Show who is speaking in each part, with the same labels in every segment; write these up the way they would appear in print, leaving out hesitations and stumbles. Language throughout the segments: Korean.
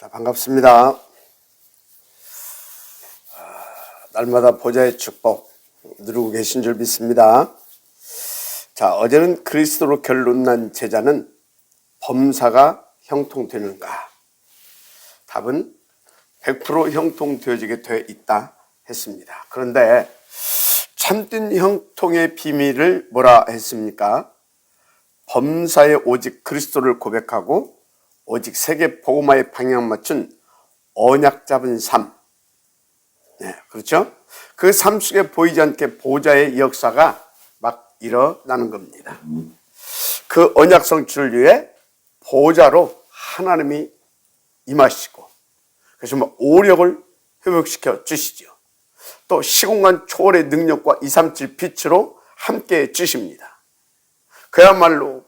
Speaker 1: 자, 반갑습니다. 날마다 보좌의 축복 누리고 계신 줄 믿습니다. 자, 어제는 그리스도로 결론난 제자는 범사가 형통되는가? 답은 100% 형통되어지게 돼 있다 했습니다. 그런데 참된 형통의 비밀을 뭐라 했습니까? 범사에 오직 그리스도를 고백하고 오직 세계 복음화의 방향 맞춘 언약 잡은 삶. 네, 그렇죠? 그 삶 속에 보이지 않게 보좌의 역사가 막 일어나는 겁니다. 그 언약 성취를 위해 보좌로 하나님이 임하시고, 그래서 오력을 회복시켜 주시죠. 또 시공간 초월의 능력과 237 빛으로 함께 해 주십니다. 그야말로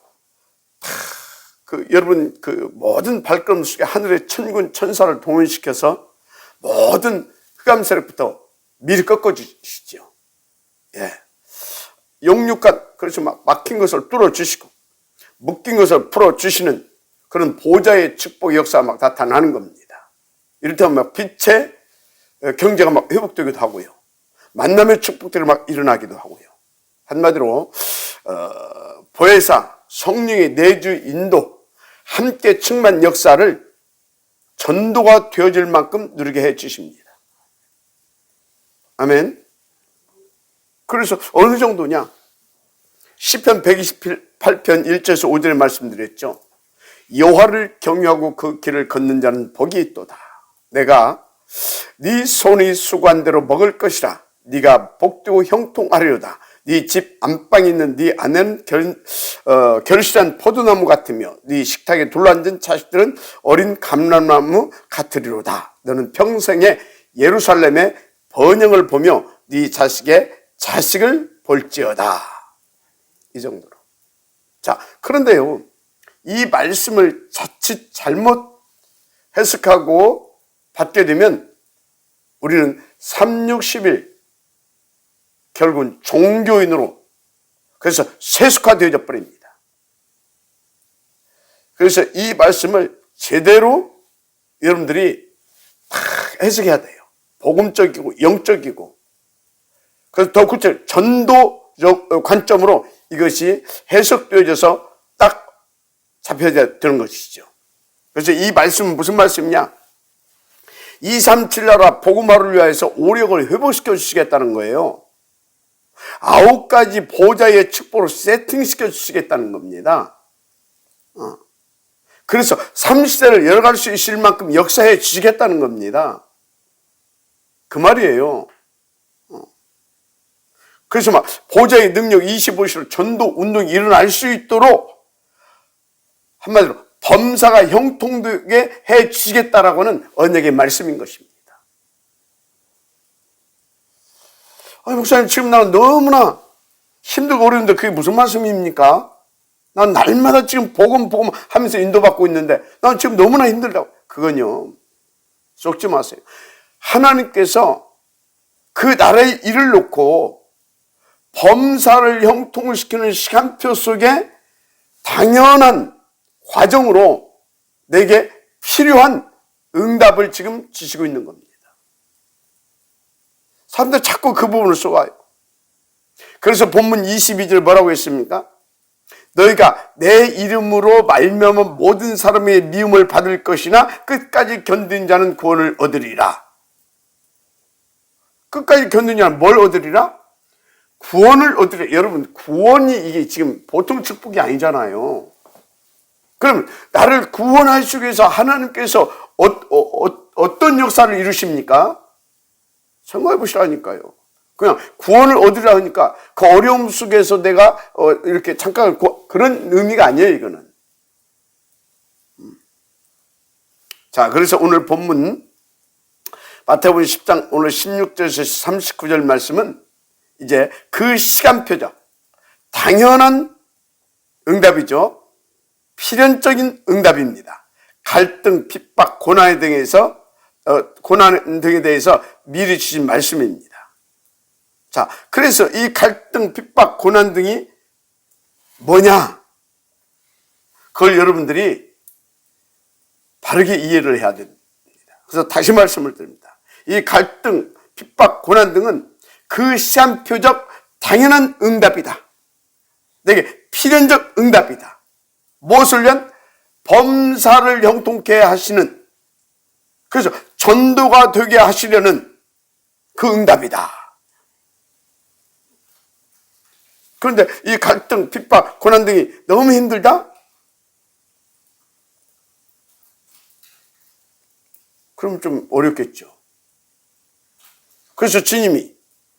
Speaker 1: 여러분 모든 발걸음 속에 하늘의 천군 천사를 동원시켜서 모든 흑암 세력부터 미리 꺾어주시죠. 예. 용육간, 그래서 막힌 것을 뚫어주시고 묶인 것을 풀어주시는 그런 보좌의 축복 역사가 막 나타나는 겁니다. 이를테면 빛의 경제가 막 회복되기도 하고요. 만남의 축복들이 막 일어나기도 하고요. 한마디로 보혜사, 성령의 내주 인도, 함께 충만 역사를 전도가 되어질 만큼 누리게 해 주십니다. 아멘. 그래서 어느 정도냐? 시편 128편 1절에서 5절에 말씀드렸죠. 여호와를 경유하고 그 길을 걷는 자는 복이 있도다. 내가 네 손이 수고한 대로 먹을 것이라. 네가 복되고 형통하리로다. 네 집 안방에 있는 네 아내는 결실한 포도나무 같으며 네 식탁에 둘러앉은 자식들은 어린 감람나무 같으리로다. 너는 평생에 예루살렘의 번영을 보며 네 자식의 자식을 볼지어다. 이 정도로. 자, 그런데요, 이 말씀을 자칫 잘못 해석하고 받게 되면 우리는 360일 결국은 종교인으로, 그래서 세속화되어져 버립니다. 그래서 이 말씀을 제대로 여러분들이 다 해석해야 돼요. 복음적이고 영적이고, 그래서 더 구체적으로 전도적 관점으로 이것이 해석되어져서 딱 잡혀야 되는 것이죠. 그래서 이 말씀은 무슨 말씀이냐? 237 나라 복음화를 위하여서 오력을 회복시켜 주시겠다는 거예요. 9가지 보좌의 축복으로 세팅시켜 주시겠다는 겁니다. 그래서 30세를 열어갈 수 있을 만큼 역사해 주시겠다는 겁니다. 그 말이에요. 그래서 보좌의 능력 25시로 전도 운동이 일어날 수 있도록 한마디로 범사가 형통되게 해 주시겠다라고는 언약의 말씀인 것입니다. 아니, 목사님, 지금 나는 너무나 힘들고 어려운데 그게 무슨 말씀입니까? 난 날마다 지금 복음 하면서 인도받고 있는데 난 지금 너무나 힘들다고. 그건요, 속지 마세요. 하나님께서 그 나라의 일을 놓고 범사를 형통을 시키는 시간표 속에 당연한 과정으로 내게 필요한 응답을 지금 주시고 있는 겁니다. 사람들 자꾸 그 부분을 쏘아요. 그래서 본문 22절 뭐라고 했습니까? 너희가 내 이름으로 말미암아 모든 사람의 미움을 받을 것이나 끝까지 견딘 자는 구원을 얻으리라. 끝까지 견딘 자는 뭘 얻으리라? 구원을 얻으리라. 여러분, 구원이 이게 지금 보통 축복이 아니잖아요. 그럼 나를 구원하시기 위해서 하나님께서 어떤 역사를 이루십니까? 생각해 보시라니까요. 그냥 구원을 얻으려 하니까 그 어려움 속에서 내가 이렇게 잠깐 그런 의미가 아니에요, 이거는. 자, 그래서 오늘 본문 마태복음 10장 오늘 16절에서 39절 말씀은 이제 그 시간표죠. 당연한 응답이죠. 필연적인 응답입니다. 갈등, 핍박, 고난 등에 대해서 미리 주신 말씀입니다. 자, 그래서 이 갈등, 핍박, 고난 등이 뭐냐? 그걸 여러분들이 바르게 이해를 해야 그래서 다시 말씀을 드립니다. 이 갈등, 핍박, 고난 등은 그 시한표적 당연한 응답이다. 내게 필연적 응답이다. 무엇을 위한? 범사를 형통케 하시는, 그래서 전도가 되게 하시려는 그 응답이다. 그런데 이 갈등, 핍박, 고난 등이 너무 힘들다? 그럼 좀 어렵겠죠. 그래서 주님이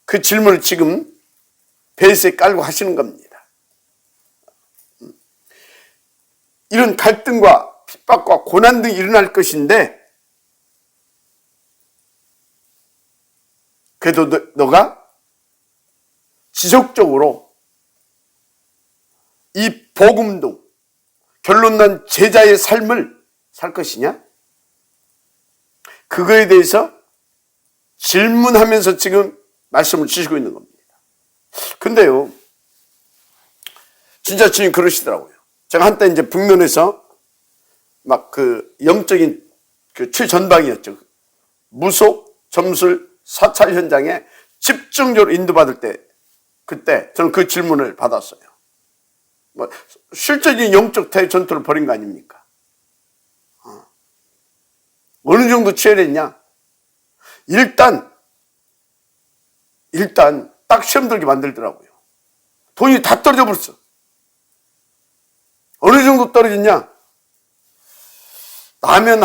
Speaker 1: 그 질문을 지금 베이스에 깔고 하시는 겁니다. 이런 갈등과 핍박과 고난 등이 일어날 것인데, 그래도 너가 지속적으로 이 복음도 결론난 제자의 삶을 살 것이냐? 그거에 대해서 질문하면서 지금 말씀을 주시고 있는 겁니다. 근데요, 진짜 주님 그러시더라고요. 제가 한때 이제 북면에서 막 그 영적인 그 최전방이었죠. 무속, 점술, 사찰 현장에 집중적으로 인도받을 때, 그때 저는 그 질문을 받았어요. 뭐 실제적인 영적 대전투를 벌인 거 아닙니까? 어느 정도 치열했냐? 일단 딱 시험 들게 만들더라고요. 돈이 다 떨어져 버렸어. 어느 정도 떨어졌냐? 라면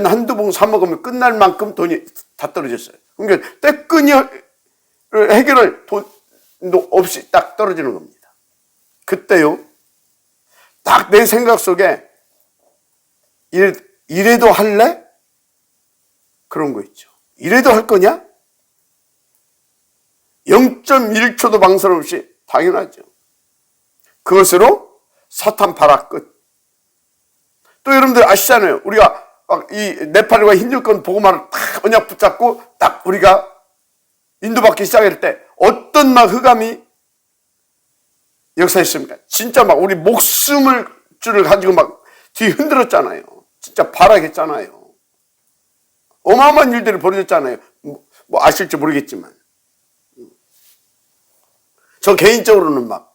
Speaker 1: 한두 봉 사 먹으면 끝날 만큼 돈이 다 떨어졌어요. 그러니까 떼끈이 해결할 돈도 없이 딱 떨어지는 겁니다. 그때요, 딱 내 생각 속에 이래도 할래? 그런 거 있죠. 이래도 할 거냐? 0.1초도 방설 없이 당연하죠. 그것으로 사탄 발악 끝. 또 여러분들 아시잖아요. 우리가 막 이 네팔과 힌두권 보고만을 딱 언약 붙잡고 딱 우리가 인도받기 시작할 때 어떤 막 흑암이 역사했습니까? 진짜 막 우리 목숨을 줄을 가지고 막 뒤 흔들었잖아요. 진짜 발악했잖아요. 어마어마한 일들이 벌어졌잖아요. 뭐 아실지 모르겠지만. 저 개인적으로는 막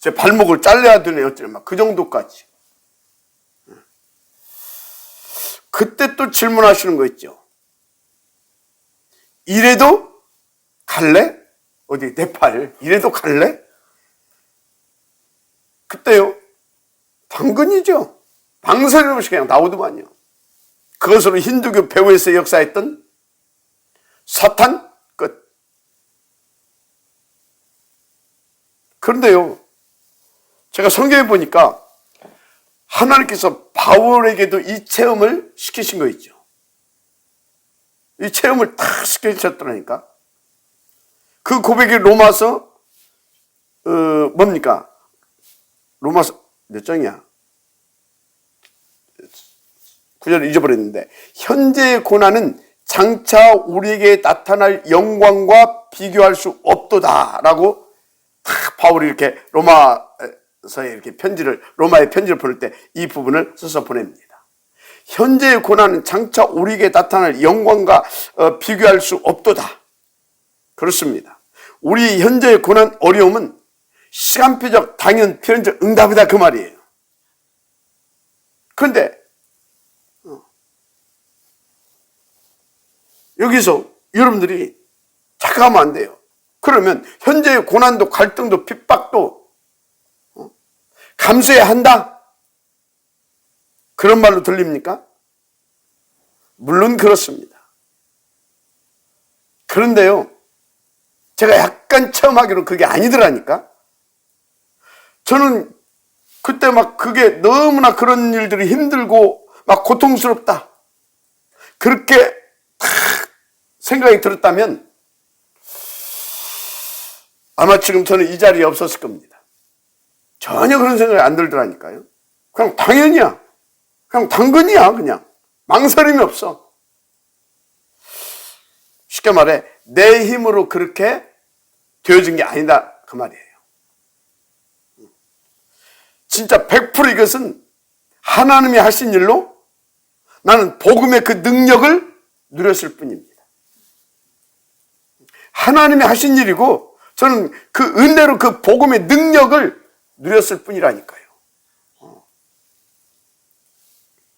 Speaker 1: 제 발목을 잘라야 되네 어쩌네 막 그 정도까지. 그때 또 질문하시는 거 있죠. 이래도 갈래? 어디 네팔 이래도 갈래? 그때요, 당근이죠. 망설임 없이 그냥 나오더만요. 그것으로 힌두교 배후에서 역사했던 사탄 끝. 그런데요, 제가 성경에 보니까 하나님께서 바울에게도 이 체험을 시키신 거 있죠. 이 체험을 딱 시켜주셨더라니까. 그 고백이 로마서 뭡니까? 로마서 몇 장이야? 9절 잊어버렸는데, 현재의 고난은 장차 우리에게 나타날 영광과 비교할 수 없도다라고 딱 바울이 이렇게 로마서에 이렇게 로마에 편지를 보낼 때 이 부분을 써서 보냅니다. 현재의 고난은 장차 우리에게 나타날 영광과 비교할 수 없도다. 그렇습니다. 우리 현재의 고난 어려움은 시간표적 당연 필연적 응답이다 그 말이에요. 그런데 여기서 여러분들이 착각하면 안 돼요. 그러면 현재의 고난도 갈등도 핍박도 감수해야 한다? 그런 말로 들립니까? 물론 그렇습니다. 그런데요, 제가 약간 체험하기로 그게 아니더라니까. 저는 그때 막 그게 너무나 그런 일들이 힘들고 막 고통스럽다, 그렇게 딱 생각이 들었다면 아마 지금 저는 이 자리에 없었을 겁니다. 전혀 그런 생각이 안 들더라니까요. 그냥 당연이야. 그냥 당근이야. 그냥 망설임이 없어. 쉽게 말해 내 힘으로 그렇게 되어진 게 아니다 그 말이에요. 진짜 100% 이것은 하나님이 하신 일로 나는 복음의 그 능력을 누렸을 뿐입니다. 하나님이 하신 일이고 저는 그 은혜로 그 복음의 능력을 누렸을 뿐이라니까요.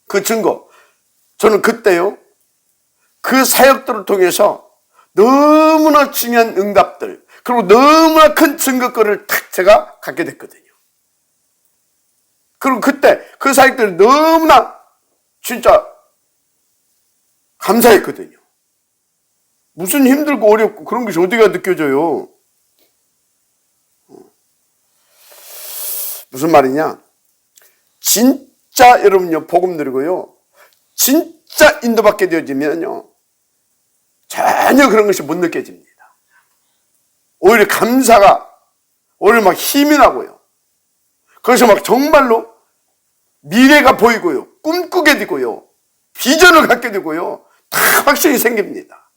Speaker 1: 그 증거, 저는 그때요, 그 사역들을 통해서 너무나 중요한 응답들, 그리고 너무나 큰 증거거리를 탁 제가 갖게 됐거든요. 그리고 그때 그 사역들이 너무나 진짜 감사했거든요. 무슨 힘들고 어렵고 그런 것이 어디가 느껴져요? 무슨 말이냐? 진짜 여러분요, 복음 누리고요, 진짜 인도받게 되어지면요, 전혀 그런 것이 못 느껴집니다. 오히려 감사가, 오히려 막 힘이 나고요. 그래서 막 정말로 미래가 보이고요, 꿈꾸게 되고요, 비전을 갖게 되고요, 다 확신이 생깁니다.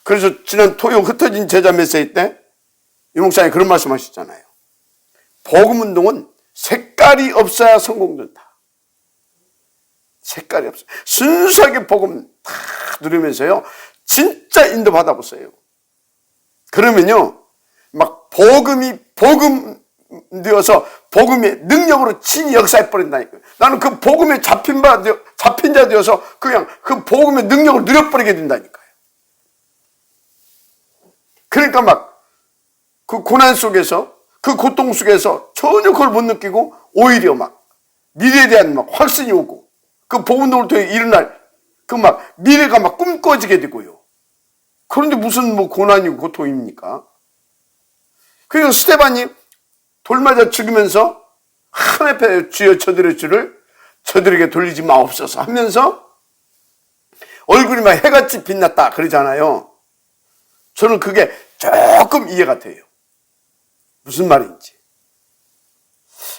Speaker 1: 그래서 지난 토요 흩어진 제자 메시지 때 유 목사님 그런 말씀 하셨잖아요. 복음 운동은 색깔이 없어야 성공된다. 색깔이 없어요. 순수하게 복음 다 누리면서요, 진짜 인도 받아보세요. 그러면요, 막 복음이 복음 되어서 복음의 능력으로 친히 역사해 버린다니까요. 나는 그 복음에 잡힌 자 되어서 그냥 그 복음의 능력을 누려버리게 된다니까요. 그러니까 막 그 고난 속에서, 그 고통 속에서 전혀 그걸 못 느끼고 오히려 막 미래에 대한 막 확신이 오고, 그 복음을 통해 일어날 그 막 미래가 막 꿈꿔지게 되고요. 그런데 무슨 뭐 고난이고 고통입니까? 그러니까 스데반이 돌 맞아 죽으면서 하나님께 주여 저들의 주를 저들에게 돌리지 마옵소서 하면서 얼굴이 막 해같이 빛났다 그러잖아요. 저는 그게 조금 이해가 돼요. 무슨 말인지.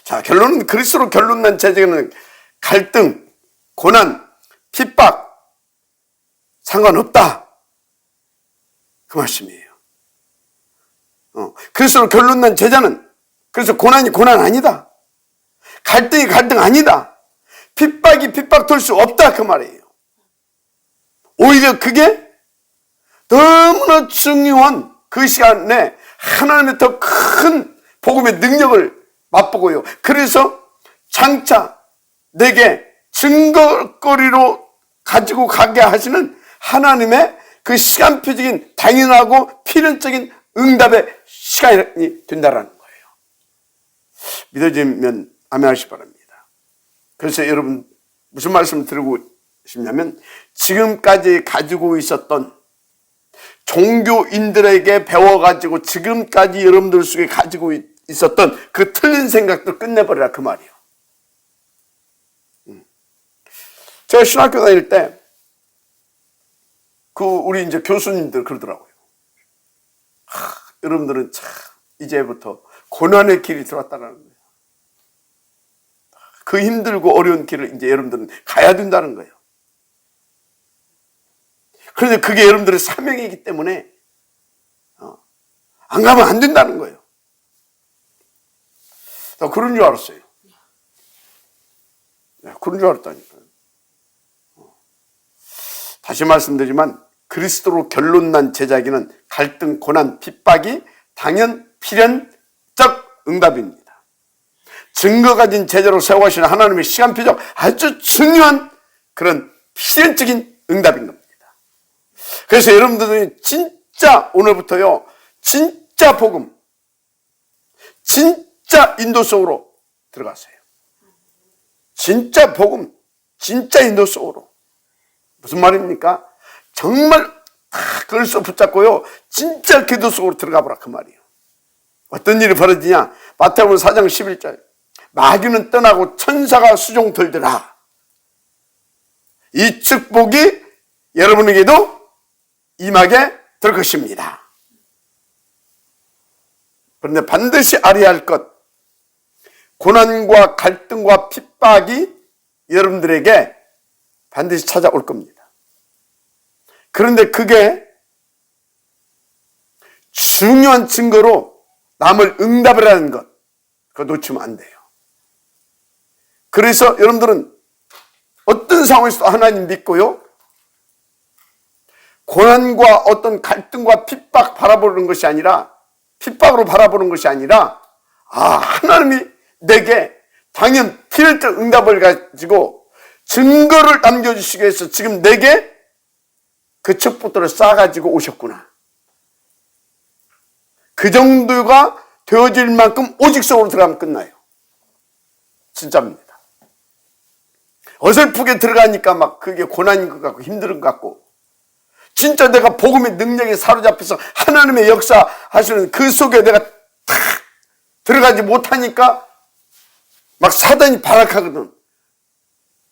Speaker 1: 자, 결론은 그리스도로 결론난 제자는 갈등, 고난, 핍박 상관없다, 그 말씀이에요. 그리스도로 결론난 제자는, 그래서 고난이 고난 아니다, 갈등이 갈등 아니다, 핍박이 핍박 돌 수 없다, 그 말이에요. 오히려 그게 너무나 중요한 그 시간에 하나님의 더 큰 복음의 능력을 맛보고요, 그래서 장차 내게 증거거리로 가지고 가게 하시는 하나님의 그 시간표적인 당연하고 필연적인 응답의 시간이 된다라는 거예요. 믿어지면 아멘 하시기 바랍니다. 그래서 여러분, 무슨 말씀을 드리고 싶냐면, 지금까지 가지고 있었던, 종교인들에게 배워가지고 지금까지 여러분들 속에 가지고 있었던 그 틀린 생각도 끝내버리라, 그 말이에요. 제가 신학교 다닐 때 우리 이제 교수님들 그러더라고요. 여러분들은 참 이제부터 고난의 길이 들어왔다는 거예요. 그 힘들고 어려운 길을 이제 여러분들은 가야 된다는 거예요. 그런데 그게 여러분들의 사명이기 때문에 안 가면 안 된다는 거예요. 나 그런 줄 알았어요. 그런 줄 알았다니까요. 다시 말씀드리지만 그리스도로 결론난 제자에게는 갈등, 고난, 핍박이 당연 필연적 응답입니다. 증거 가진 제자로 세워가시는 하나님의 시간표적 아주 중요한 그런 필연적인 응답인 겁니다. 그래서 여러분들이 진짜 오늘부터요, 진짜 복음, 진짜 인도 속으로 들어가세요. 진짜 복음, 진짜 인도 속으로. 무슨 말입니까? 정말 그걸 써 붙잡고요, 진짜 기도 속으로 들어가 보라, 그 말이에요. 어떤 일이 벌어지냐? 마태복음 4장 11절. 마귀는 떠나고 천사가 수종 들더라. 이 축복이 여러분에게도 임하게 될 것입니다. 그런데 반드시 알아야 할 것, 고난과 갈등과 핍박이 여러분들에게 반드시 찾아올 겁니다. 그런데 그게 중요한 증거로 남을 응답이라는 것, 그거 놓치면 안 돼요. 그래서 여러분들은 어떤 상황에서도 하나님 믿고요. 고난과 어떤 갈등과 핍박 바라보는 것이 아니라, 핍박으로 바라보는 것이 아니라, 하나님이 내게 당연 필적 응답을 가지고 증거를 남겨주시기 위해서 지금 내게 그 첩보들을 쌓아가지고 오셨구나. 그 정도가 되어질 만큼 오직 속으로 들어가면 끝나요. 진짜입니다. 어설프게 들어가니까 막 그게 고난인 것 같고 힘든 것 같고, 진짜 내가 복음의 능력에 사로잡혀서 하나님의 역사하시는 그 속에 내가 탁 들어가지 못하니까 막 사단이 발악하거든.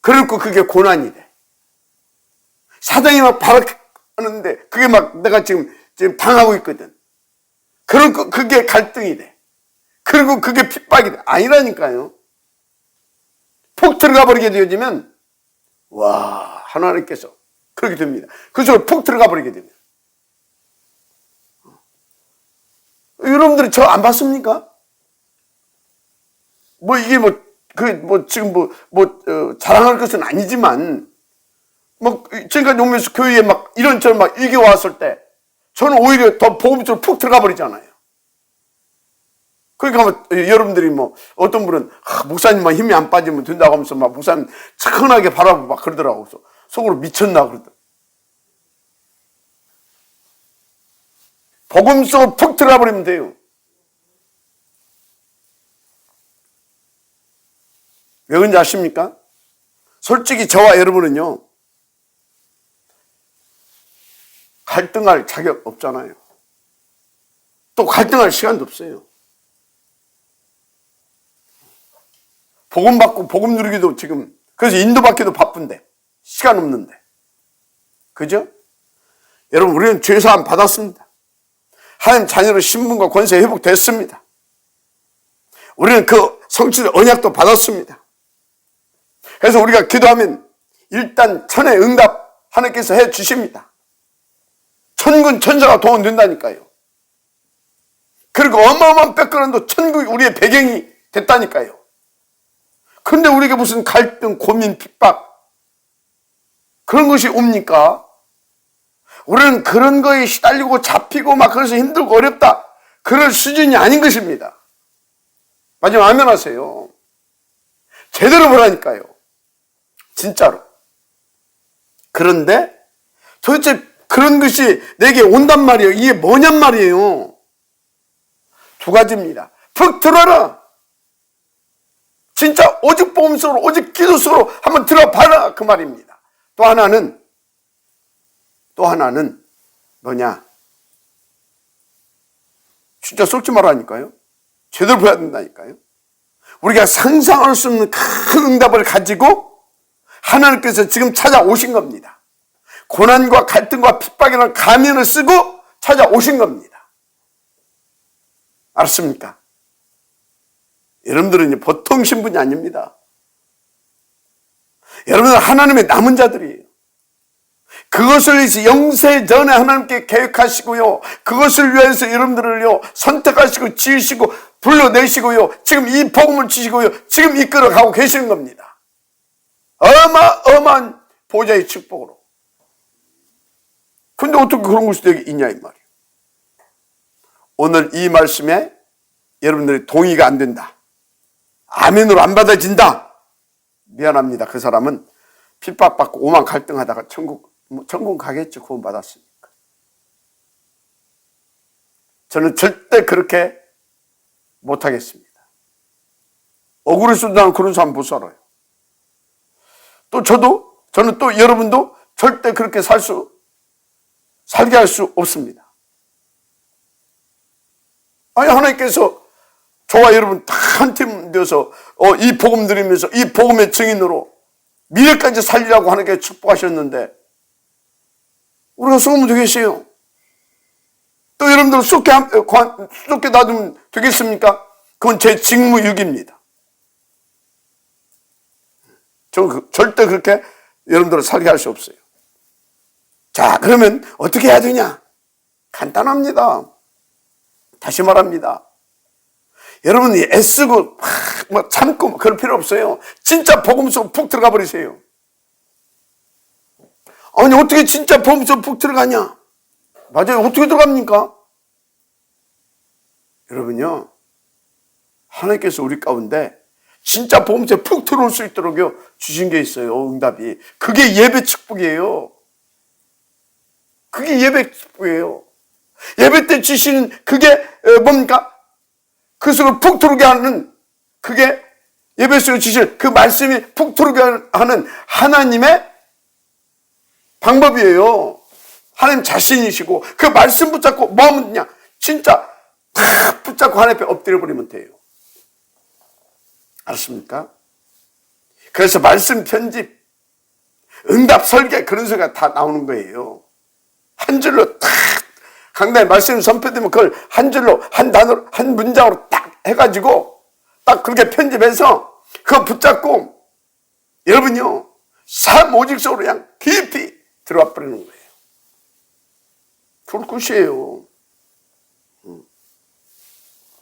Speaker 1: 그리고 그게 고난이 돼. 사단이 막 발악하는데 그게 막 내가 지금 당하고 있거든. 그리고 그게 갈등이 돼. 그리고 그게 핍박이 돼. 아니라니까요. 푹 들어가 버리게 되어지면, 하나님께서 그렇게 됩니다. 그 속에 푹 들어가 버리게 됩니다. 여러분들이 저 안 봤습니까? 이게 지금 자랑할 것은 아니지만, 지금까지 오면서 교회에 막 이런저런 막 이게 왔을 때, 저는 오히려 더 복음 쪽으로 푹 들어가 버리잖아요. 그러니까 여러분들이 어떤 분은 목사님만 힘이 안 빠지면 된다고 하면서 막 목사님 천하게 바라보고 막 그러더라고. 속으로 미쳤나 그러더라고. 복음 속으로 푹 들어가 버리면 돼요. 왜 그런지 아십니까? 솔직히 저와 여러분은요, 갈등할 자격 없잖아요. 또 갈등할 시간도 없어요. 복음 받고 복음 누리기도 지금, 그래서 인도 받기도 바쁜데 시간 없는데, 그죠? 여러분, 우리는 죄사함 받았습니다. 하나님 자녀로 신분과 권세 회복됐습니다. 우리는 그 성취의 언약도 받았습니다. 그래서 우리가 기도하면 일단 천의 응답 하나님께서 해 주십니다. 천군 천사가 동원된다니까요. 그리고 어마어마한 백그라운드 천국이 우리의 배경이 됐다니까요. 근데 우리에게 무슨 갈등, 고민, 핍박 그런 것이 옵니까? 우리는 그런 거에 시달리고 잡히고 막 그래서 힘들고 어렵다, 그럴 수준이 아닌 것입니다. 마지막 아멘 하세요. 제대로 보라니까요. 진짜로. 그런데 도대체 그런 것이 내게 온단 말이에요. 이게 뭐냔 말이에요. 두 가지입니다. 푹 들어라. 진짜 오직 복음 속으로, 오직 기도 속으로 한번 들어봐라, 그 말입니다. 또 하나는 뭐냐? 진짜 속지 말라니까요. 제대로 봐야 된다니까요. 우리가 상상할 수 없는 큰 응답을 가지고 하나님께서 지금 찾아오신 겁니다. 고난과 갈등과 핍박이라는 가면을 쓰고 찾아오신 겁니다. 알았습니까? 여러분들은 보통 신분이 아닙니다. 여러분은 하나님의 남은 자들이에요. 그것을 위해서 영세 전에 하나님께 계획하시고요, 그것을 위해서 여러분들을요 선택하시고 지으시고 불러내시고요, 지금 이 복음을 주시고요, 지금 이끌어가고 계시는 겁니다. 어마어마한 보좌의 축복으로. 근데 어떻게 그런 것이 되게 있냐 이 말이에요. 오늘 이 말씀에 여러분들이 동의가 안 된다, 아멘으로 안 받아진다, 미안합니다. 그 사람은 핍박받고 오만 갈등하다가 천국 가겠죠. 구원 받았으니까. 저는 절대 그렇게 못하겠습니다. 억울해서 나는 그런 사람 못 살아요. 또 저는 또 여러분도 절대 그렇게 살게 할 수 없습니다. 아니, 하나님께서 저와 여러분 다 한 팀 되어서 이 복음 드리면서 이 복음의 증인으로 미래까지 살리라고 하나님께 축복하셨는데 우리가 쏘면 되겠어요? 또 여러분들 쏟게 놔두면 되겠습니까? 그건 제 직무유기입니다. 저는 절대 그렇게 여러분들을 살게 할 수 없어요. 자, 그러면 어떻게 해야 되냐? 간단합니다. 다시 말합니다. 여러분이 애쓰고 막 참고 그럴 필요 없어요. 진짜 복음 속으로 푹 들어가 버리세요. 아니, 어떻게 진짜 보험서 푹 들어가냐? 맞아요. 어떻게 들어갑니까? 여러분요, 하나님께서 우리 가운데 진짜 보험서에 푹 들어올 수 있도록요 주신 게 있어요. 응답이. 그게 예배 축복이에요. 그게 예배 축복이에요. 예배 때 주시는 그게 뭡니까? 그 속을 푹 들어오게 하는, 그게 예배 속에 주실 그 말씀이 푹 들어오게 하는 하나님의 방법이에요. 하나님 자신이시고, 그 말씀 붙잡고 뭐 하면 되냐? 진짜 탁 붙잡고 하나님 앞에 엎드려 버리면 돼요. 알았습니까? 그래서 말씀 편집, 응답 설계, 그런 소리가 다 나오는 거예요. 한 줄로 딱 강단에 말씀이 선포되면 그걸 한 줄로, 한 단어로, 한 문장으로 딱 해가지고 딱 그렇게 편집해서 그거 붙잡고 여러분요, 삶 오직 속으로 그냥 깊이 들어와 버리는 거예요. 그걸 끝이에요.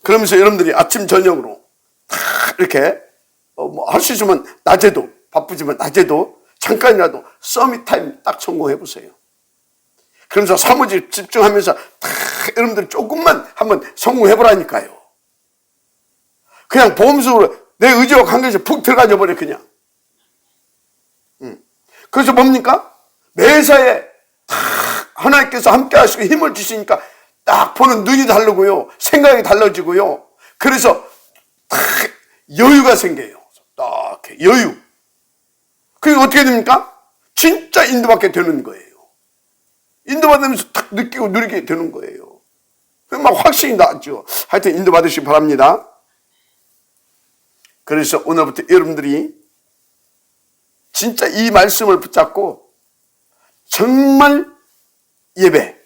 Speaker 1: 그러면서 여러분들이 아침 저녁으로 다 이렇게 할 수 있으면 낮에도, 바쁘지만 낮에도 잠깐이라도 서밋 타임 딱 성공해 보세요. 그러면서 사무직 집중하면서 다 여러분들 조금만 한번 성공해 보라니까요. 그냥 보험속으로 내 의지와 관계에서 푹 들어가져 버려 그냥. 그래서 뭡니까? 매사에 다 하나님께서 함께 하시고 힘을 주시니까 딱 보는 눈이 다르고요, 생각이 달라지고요. 그래서 딱 여유가 생겨요. 딱 여유. 그게 어떻게 됩니까? 진짜 인도받게 되는 거예요. 인도받으면서 딱 느끼고 누리게 되는 거예요. 막 확신이 나죠. 하여튼 인도받으시기 바랍니다. 그래서 오늘부터 여러분들이 진짜 이 말씀을 붙잡고 정말 예배,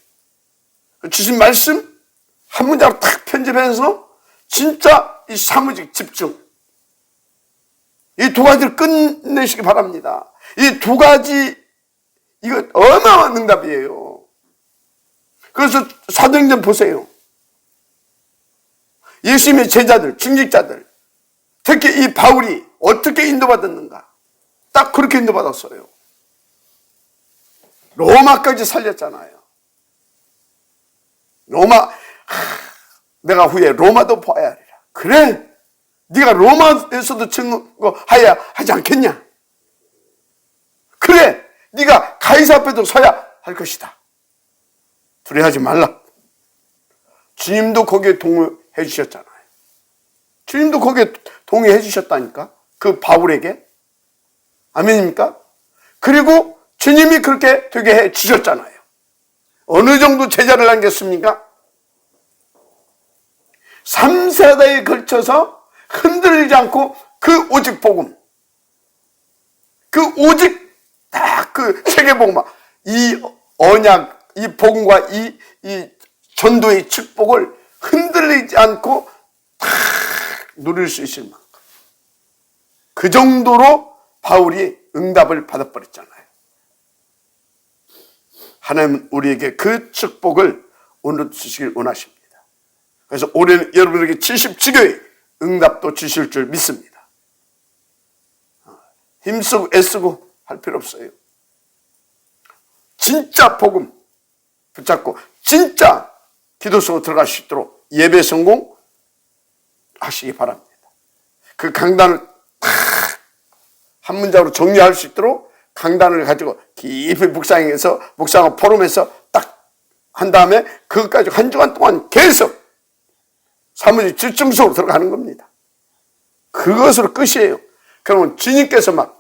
Speaker 1: 주신 말씀 한 문장으로 딱 편집해서 진짜 이 사무직 집중, 이 두 가지를 끝내시기 바랍니다. 이 두 가지, 이거 어마어마한 응답이에요. 그래서 사도행전 보세요. 예수님의 제자들, 중직자들, 특히 이 바울이 어떻게 인도받았는가? 딱 그렇게 인도받았어요. 로마까지 살렸잖아요. 로마, 내가 후에 로마도 봐야 하리라. 그래, 네가 로마에서도 증거하야 하지 않겠냐? 그래, 네가 가이사 앞에도 서야 할 것이다. 두려워하지 말라. 주님도 거기에 동의해 주셨잖아요. 주님도 거기에 동의해 주셨다니까, 그 바울에게. 아멘입니까? 그리고 주님이 그렇게 되게 해 주셨잖아요. 어느 정도 제자를 남겼습니까? 3세대에 걸쳐서 흔들리지 않고 그 오직 복음, 그 오직 딱 그 세계복음, 이 언약, 이 복음과 이 전도의 축복을 흔들리지 않고 다 누릴 수 있을 만큼, 그 정도로 바울이 응답을 받아버렸잖아요. 하나님은 우리에게 그 축복을 오늘도 주시길 원하십니다. 그래서 올해는 여러분에게 70지교의 응답도 주실 줄 믿습니다. 힘쓰고 애쓰고 할 필요 없어요. 진짜 복음 붙잡고 진짜 기도 속으로 들어갈 수 있도록 예배 성공 하시기 바랍니다. 그 강단을 딱 한 문장으로 정리할 수 있도록 강단을 가지고 깊이 묵상하고 포럼해서 딱 한 다음에 그것까지 한 주간 동안 계속 사무직 집중 속으로 들어가는 겁니다. 그것으로 끝이에요. 그러면 주님께서 막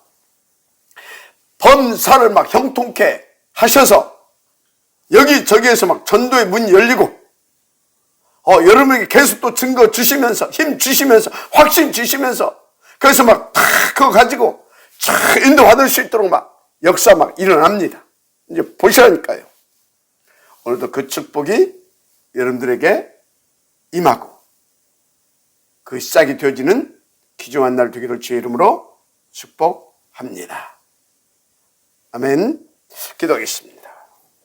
Speaker 1: 범사를 막 형통케 하셔서 여기저기에서 막 전도의 문이 열리고 여러분에게 계속 또 증거 주시면서 힘 주시면서 확신 주시면서 그래서 막 다 그거 가지고 쫙 인도받을 수 있도록 막 역사 막 일어납니다. 이제 보시라니까요. 오늘도 그 축복이 여러분들에게 임하고 그 시작이 되어지는 귀중한 날 되기를 주의 이름으로 축복합니다. 아멘. 기도하겠습니다.